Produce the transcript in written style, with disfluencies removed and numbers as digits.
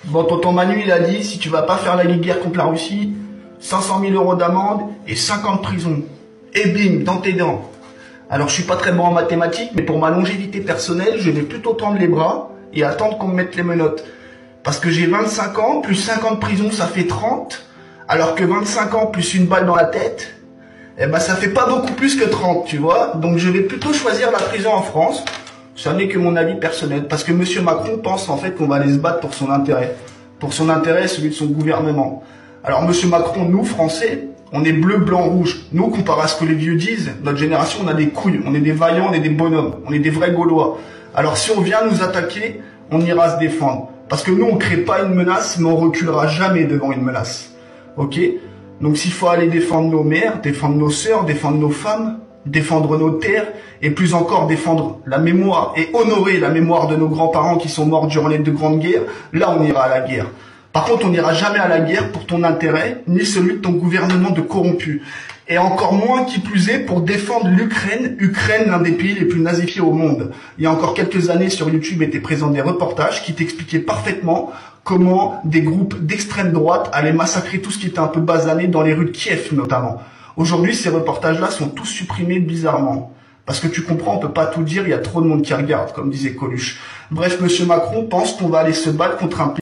Bon, tonton Manu, il a dit, si tu vas pas faire la guerre contre la Russie, 500 000 euros d'amende et 5 ans de prison. Et bim, dans tes dents. Alors, je suis pas très bon en mathématiques, mais pour ma longévité personnelle, je vais plutôt tendre les bras et attendre qu'on me mette les menottes. Parce que j'ai 25 ans, plus 5 ans de prison, ça fait 30. Alors que 25 ans plus une balle dans la tête, eh ben, ça fait pas beaucoup plus que 30, tu vois. Donc, je vais plutôt choisir la prison en France. Ça n'est que mon avis personnel, parce que Monsieur Macron pense en fait qu'on va aller se battre pour son intérêt. Pour son intérêt, celui de son gouvernement. Alors Monsieur Macron, nous, Français, on est bleu, blanc, rouge. Nous, comparé à ce que les vieux disent, notre génération, on a des couilles, on est des vaillants, on est des bonhommes, on est des vrais Gaulois. Alors si on vient nous attaquer, on ira se défendre. Parce que nous, on crée pas une menace, mais on reculera jamais devant une menace. Ok? Donc s'il faut aller défendre nos mères, défendre nos sœurs, défendre nos femmes, défendre nos terres, et plus encore défendre la mémoire et honorer la mémoire de nos grands-parents qui sont morts durant les deux grandes guerres, là on ira à la guerre. Par contre, on n'ira jamais à la guerre pour ton intérêt, ni celui de ton gouvernement de corrompu. Et encore moins, qui plus est, pour défendre l'Ukraine, l'un des pays les plus nazifiés au monde. Il y a encore quelques années, sur YouTube étaient présents des reportages qui t'expliquaient parfaitement comment des groupes d'extrême droite allaient massacrer tout ce qui était un peu basané dans les rues de Kiev notamment. Aujourd'hui, ces reportages-là sont tous supprimés bizarrement. Parce que tu comprends, on peut pas tout dire, il y a trop de monde qui regarde, comme disait Coluche. Bref, Monsieur Macron pense qu'on va aller se battre contre un pays